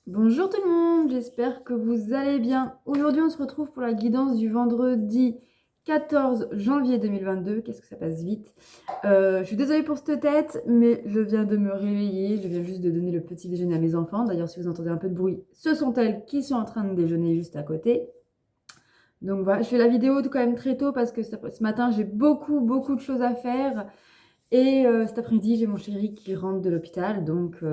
Bonjour tout le monde, j'espère que vous allez bien. Aujourd'hui, on se retrouve pour la guidance du vendredi 14 janvier 2022. Qu'est-ce que ça passe vite. Je suis désolée pour cette tête, mais je viens de me réveiller. Je viens juste de donner le petit déjeuner à mes enfants. D'ailleurs, si vous entendez un peu de bruit, ce sont elles qui sont en train de déjeuner juste à côté. Donc voilà, je fais la vidéo quand même très tôt parce que ce matin, j'ai beaucoup de choses à faire. Et cet après-midi, j'ai mon chéri qui rentre de l'hôpital. Donc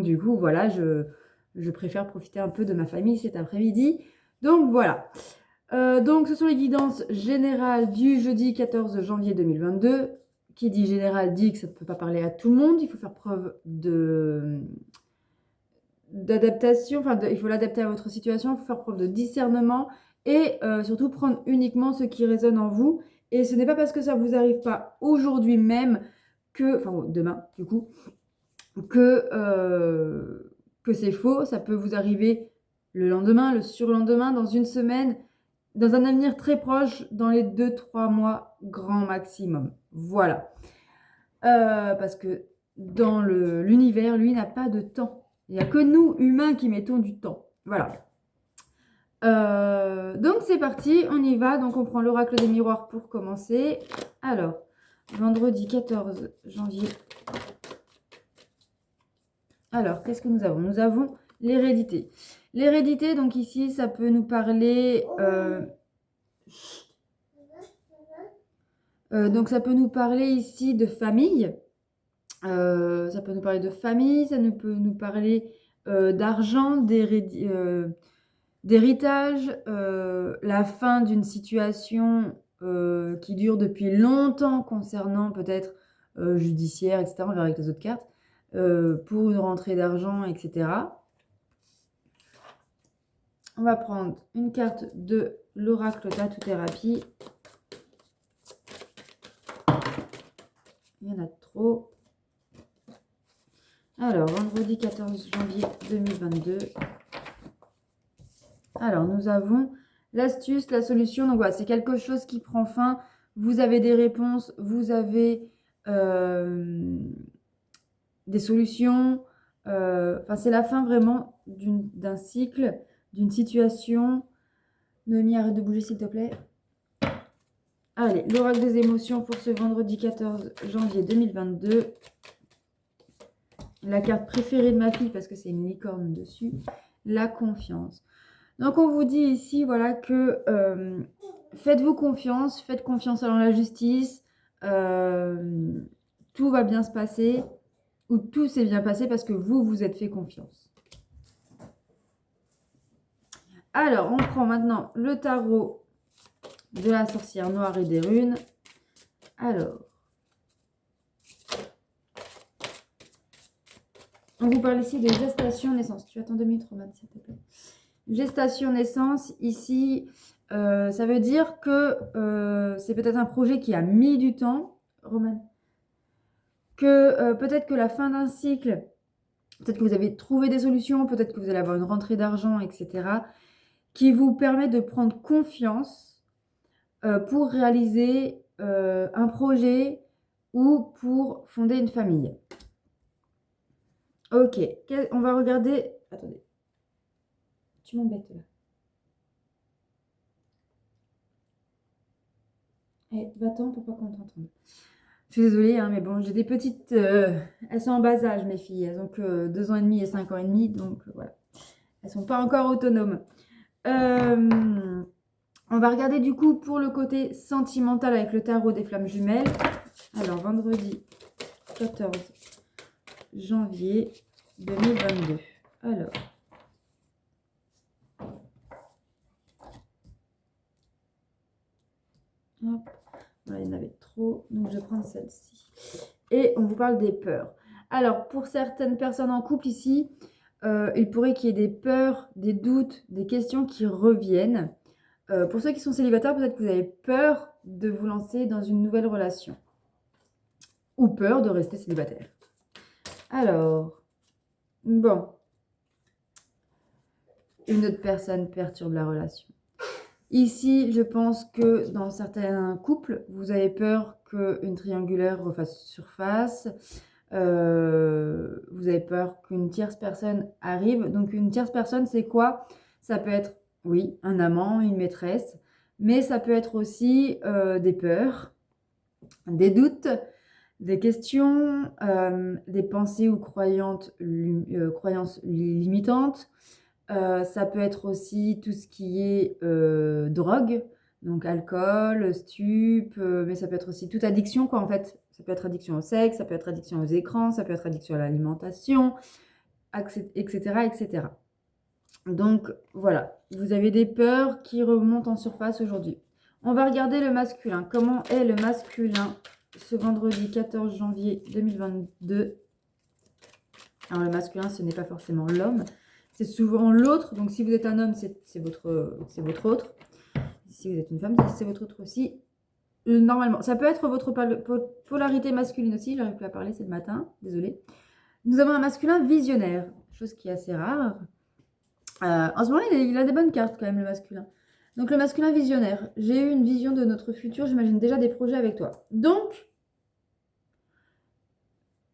du coup, voilà, je préfère profiter un peu de ma famille cet après-midi. Donc voilà. Donc ce sont les guidances générales du jeudi 14 janvier 2022. Qui dit général dit que ça ne peut pas parler à tout le monde. Il faut faire preuve d'adaptation. Enfin, il faut l'adapter à votre situation. Il faut faire preuve de discernement. Et surtout prendre uniquement ce qui résonne en vous. Et ce n'est pas parce que ça ne vous arrive pas aujourd'hui même enfin demain du coup, que c'est faux. Ça peut vous arriver le lendemain, le surlendemain, dans une semaine, dans un avenir très proche, dans les 2-3 mois grand maximum. Voilà. Parce que dans l'univers, lui, n'a pas de temps. Il n'y a que nous, humains, qui mettons du temps. Voilà. Donc c'est parti, on y va. Donc on prend l'oracle des miroirs pour commencer. Alors, vendredi 14 janvier. Alors, qu'est-ce que nous avons? Nous avons l'hérédité. L'hérédité, donc ici, ça peut nous parler... donc ça peut nous parler ici de famille. Ça peut nous parler de famille, peut nous parler d'argent, d'héritage, la fin d'une situation qui dure depuis longtemps concernant peut-être judiciaire, etc. On verra avec les autres cartes, pour une rentrée d'argent, etc. On va prendre une carte de l'oracle Tatou-Thérapie. Il y en a trop. Alors, vendredi 14 janvier 2022. Alors, nous avons l'astuce, la solution. Donc voilà, c'est quelque chose qui prend fin. Vous avez des réponses, vous avez des solutions. Enfin, c'est la fin vraiment d'un cycle, d'une situation. Noémie, arrête de bouger s'il te plaît. Allez, l'oracle des émotions pour ce vendredi 14 janvier 2022. La carte préférée de ma fille parce que c'est une licorne dessus. La confiance. Donc, on vous dit ici, voilà, que faites-vous confiance. Faites confiance à la justice. Tout va bien se passer. Ou tout s'est bien passé parce que vous vous êtes fait confiance. Alors, on prend maintenant le tarot de la sorcière noire et des runes. Alors, on vous parle ici de gestation-naissance. Tu attends 2 minutes, Romane, s'il te plaît. Gestation-naissance, ici, ça veut dire que c'est peut-être un projet qui a mis du temps, Romane. Que peut-être que la fin d'un cycle, peut-être que vous avez trouvé des solutions, peut-être que vous allez avoir une rentrée d'argent, etc., qui vous permet de prendre confiance pour réaliser un projet ou pour fonder une famille. Ok, on va regarder... Attendez. Tu m'embêtes là. Eh, va-t'en pour pas qu'on t'entende. Je suis désolée, hein, mais bon, j'ai des petites... elles sont en bas âge, mes filles. Elles ont que 2 ans et demi et 5 ans et demi, donc voilà. Elles sont pas encore autonomes. On va regarder du coup pour le côté sentimental avec le tarot des flammes jumelles. Alors, vendredi 14 janvier 2022. Alors. Hop. Voilà, il y en avait trop, donc je vais prendre celle-ci. Et on vous parle des peurs. Alors, pour certaines personnes en couple ici, il pourrait qu'il y ait des peurs, des doutes, des questions qui reviennent. Pour ceux qui sont célibataires, peut-être que vous avez peur de vous lancer dans une nouvelle relation. Ou peur de rester célibataire. Alors, bon. Une autre personne perturbe la relation. Ici, je pense que dans certains couples, vous avez peur qu'une triangulaire refasse surface. Vous avez peur qu'une tierce personne arrive. Donc une tierce personne, c'est quoi? Ça peut être, oui, un amant, une maîtresse, mais ça peut être aussi des peurs, des doutes, des questions, des pensées ou croyances limitantes. Ça peut être aussi tout ce qui est drogue, donc alcool, stup, mais ça peut être aussi toute addiction, quoi, en fait. Ça peut être addiction au sexe, ça peut être addiction aux écrans, ça peut être addiction à l'alimentation, etc., etc. Donc voilà, vous avez des peurs qui remontent en surface aujourd'hui. On va regarder le masculin. Comment est le masculin ce vendredi 14 janvier 2022? Alors le masculin, ce n'est pas forcément l'homme, c'est souvent l'autre. Donc si vous êtes un homme, c'est votre autre. Si vous êtes une femme, c'est votre autre aussi. Normalement, ça peut être votre polarité masculine aussi. J'arrive plus à parler, c'est le matin, désolée. Nous avons un masculin visionnaire, chose qui est assez rare. En ce moment, il a des bonnes cartes quand même, le masculin. Donc le masculin visionnaire, j'ai eu une vision de notre futur, j'imagine déjà des projets avec toi. Donc,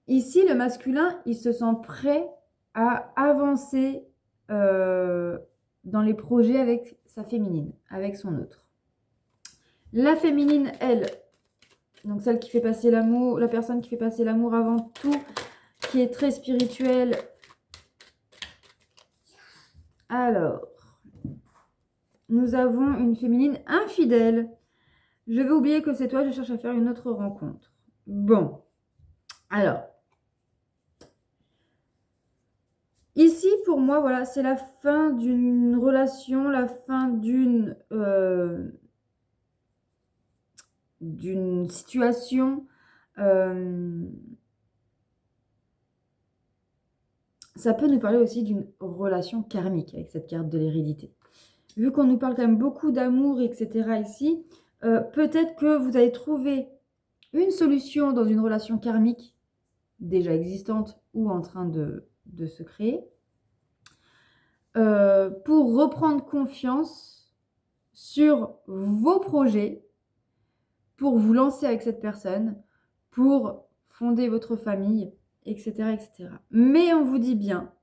ici, le masculin, il se sent prêt à avancer dans les projets avec sa féminine, avec son autre. La féminine, elle, donc celle qui fait passer l'amour, la personne qui fait passer l'amour avant tout, qui est très spirituelle. Alors, nous avons une féminine infidèle. Je vais oublier que c'est toi, je cherche à faire une autre rencontre. Bon, alors. Ici, pour moi, voilà, c'est la fin d'une relation, la fin d'une situation. Ça peut nous parler aussi d'une relation karmique avec cette carte de l'hérédité. Vu qu'on nous parle quand même beaucoup d'amour, etc. ici, peut-être que vous allez trouver une solution dans une relation karmique déjà existante ou en train de se créer pour reprendre confiance sur vos projets, pour vous lancer avec cette personne, pour fonder votre famille, etc., etc. Mais on vous dit bien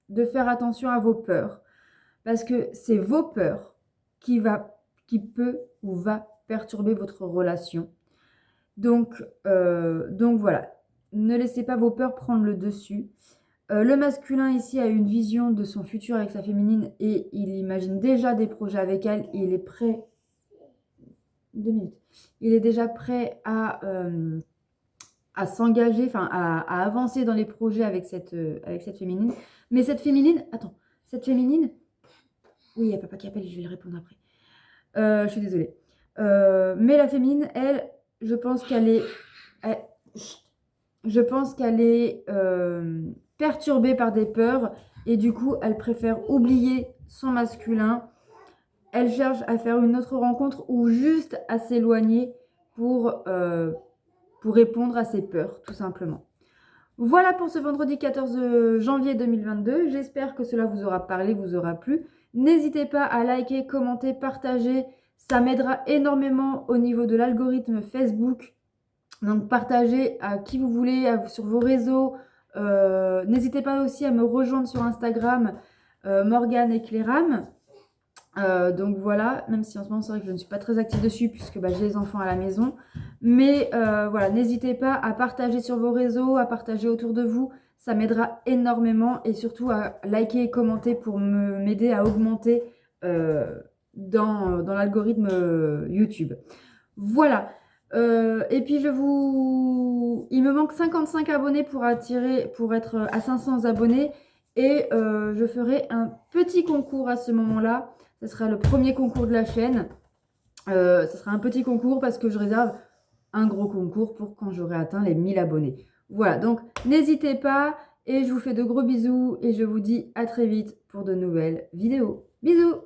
de faire attention à vos peurs, parce que c'est vos peurs qui peut ou va perturber votre relation. Donc voilà, ne laissez pas vos peurs prendre le dessus. Le masculin ici a une vision de son futur avec sa féminine et il imagine déjà des projets avec elle. Et il est prêt. 2 minutes. Il est déjà prêt à s'engager, enfin à avancer dans les projets avec cette féminine. Mais cette féminine, attends, cette féminine, oui, il y a papa qui appelle, je vais le répondre après. Je suis désolée. Mais la féminine, elle, je pense qu'elle est perturbée par des peurs et du coup, elle préfère oublier son masculin. Elle cherche à faire une autre rencontre ou juste à s'éloigner pour répondre à ses peurs, tout simplement. Voilà pour ce vendredi 14 janvier 2022. J'espère que cela vous aura parlé, vous aura plu. N'hésitez pas à liker, commenter, partager. Ça m'aidera énormément au niveau de l'algorithme Facebook. Donc partagez à qui vous voulez, sur vos réseaux. N'hésitez pas aussi à me rejoindre sur Instagram, Morgane Éclairam. Donc voilà, même si en ce moment c'est vrai que je ne suis pas très active dessus puisque j'ai les enfants à la maison. Mais voilà, n'hésitez pas à partager sur vos réseaux, à partager autour de vous. Ça m'aidera énormément et surtout à liker et commenter pour m'aider à augmenter dans l'algorithme YouTube. Voilà. Et puis il me manque 55 abonnés pour être à 500 abonnés. Et je ferai un petit concours à ce moment-là. Ce sera le premier concours de la chaîne. Ce sera un petit concours parce que je réserve un gros concours pour quand j'aurai atteint les 1000 abonnés. Voilà, donc n'hésitez pas et je vous fais de gros bisous et je vous dis à très vite pour de nouvelles vidéos. Bisous!